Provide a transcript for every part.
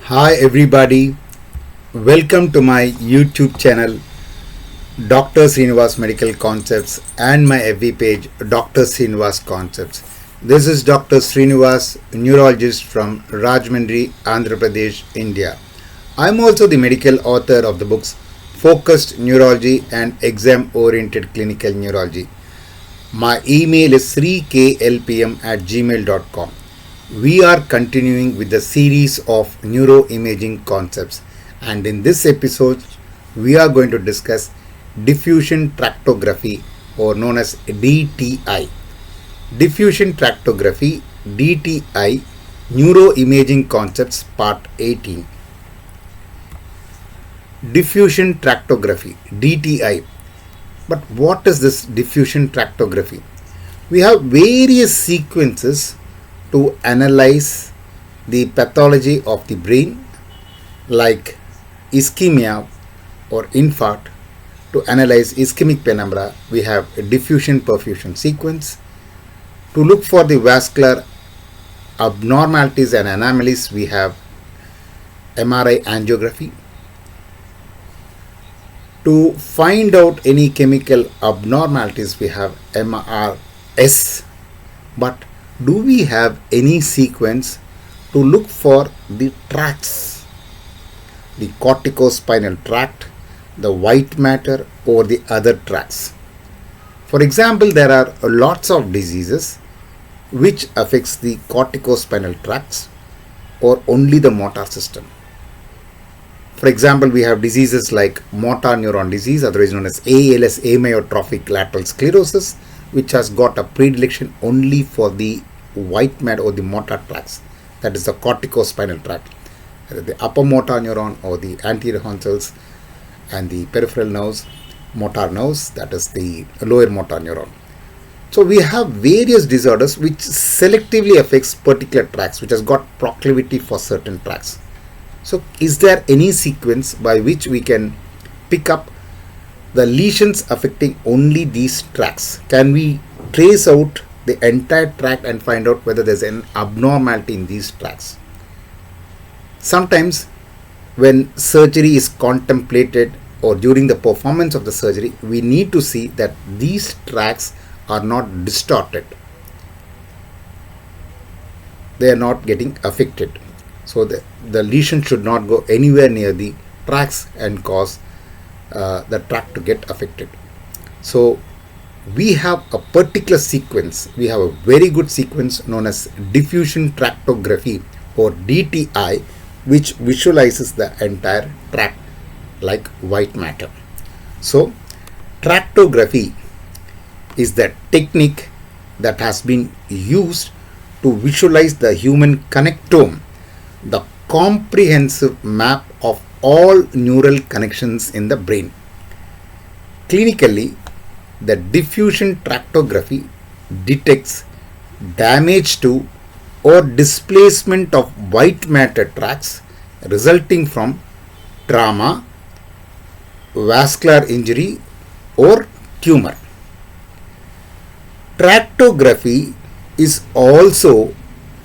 Hi everybody, welcome to my YouTube channel Dr.Sreenivas Medical Concepts and my FB page Dr. Sreenivas Concepts. This is Dr. Sreenivas, neurologist from Rajahmundry, Andhra Pradesh, India. I am also the medical author of the books Focused Neurology and Exam Oriented Clinical Neurology. My email is sreeklpm@gmail.com. We are continuing with the series of neuroimaging concepts, and in this episode we are going to discuss diffusion tractography, or known as DTI. Diffusion tractography, DTI, neuroimaging concepts, part 18. Diffusion tractography, DTI. But what is this diffusion tractography? We have various sequences to analyze the pathology of the brain, like ischemia or infarct. To analyze ischemic penumbra, we have a diffusion perfusion sequence. To look for the vascular abnormalities and anomalies, we have MRI angiography. To find out any chemical abnormalities, we have MRS. But do we have any sequence to look for the tracts, the corticospinal tract, the white matter, or the other tracts? For example, there are lots of diseases which affects the corticospinal tracts or only the motor system. For example, we have diseases like motor neuron disease, otherwise known as ALS, amyotrophic lateral sclerosis, which has got a predilection only for the white matter or the motor tracts, that is the corticospinal tract, the upper motor neuron or the anterior horn cells, and the peripheral nerves, motor nerves, that is the lower motor neuron. So we have various disorders which selectively affects particular tracts, which has got proclivity for certain tracts. So is there any sequence by which we can pick up the lesions affecting only these tracts? Can we trace out the entire tract and find out whether there's an abnormality in these tracts? Sometimes when surgery is contemplated or during the performance of the surgery, we need to see that these tracts are not distorted. They are not getting affected. So the lesion should not go anywhere near the tracts and cause the tract to get affected. So we have a particular sequence. We have a very good sequence known as diffusion tractography, or DTI, which visualizes the entire tract like white matter. So tractography is the technique that has been used to visualize the human connectome, the comprehensive map of all neural connections in the brain. Clinically, the diffusion tractography detects damage to or displacement of white matter tracts resulting from trauma, vascular injury, or tumor. Tractography is also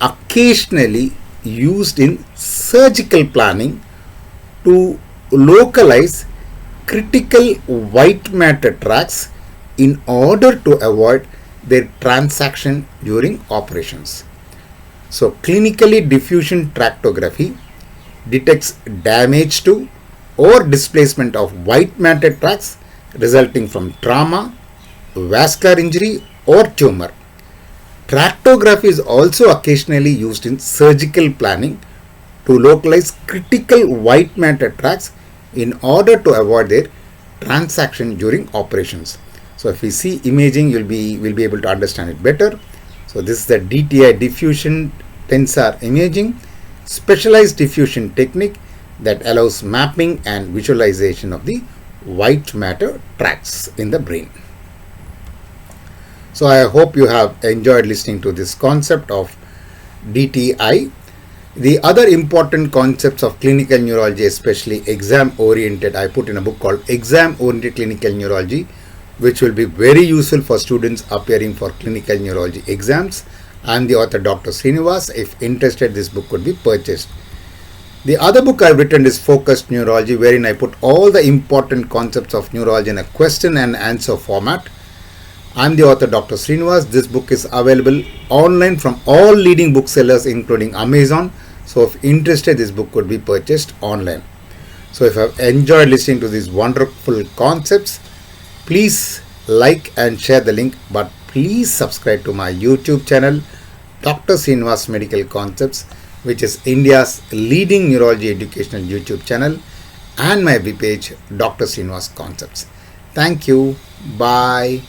occasionally used in surgical planning to localize critical white matter tracts in order to avoid their transaction during operations. So clinically, diffusion tractography detects damage to or displacement of white matter tracts resulting from trauma, vascular injury, or tumor. Tractography is also occasionally used in surgical planning to localize critical white matter tracts in order to avoid their transaction during operations. So if we see imaging, we'll be able to understand it better. So this is the DTI, diffusion tensor imaging, specialized diffusion technique that allows mapping and visualization of the white matter tracts in the brain. So I hope you have enjoyed listening to this concept of DTI. The other important concepts of clinical neurology, especially exam oriented, I put in a book called Exam Oriented Clinical Neurology, which will be very useful for students appearing for clinical neurology exams. I am the author Dr. Sreenivas. If interested, this book could be purchased. The other book I've written is Focused Neurology, wherein I put all the important concepts of neurology in a question and answer format. I'm the author Dr. Sreenivas. This book is available online from all leading booksellers including Amazon. So if interested, this book could be purchased online. So if you've enjoyed listening to these wonderful concepts, please like and share the link, but please subscribe to my YouTube channel, Dr. Sreenivas Medical Concepts, which is India's leading neurology educational YouTube channel, and my webpage, Dr. Sreenivas Concepts. Thank you. Bye.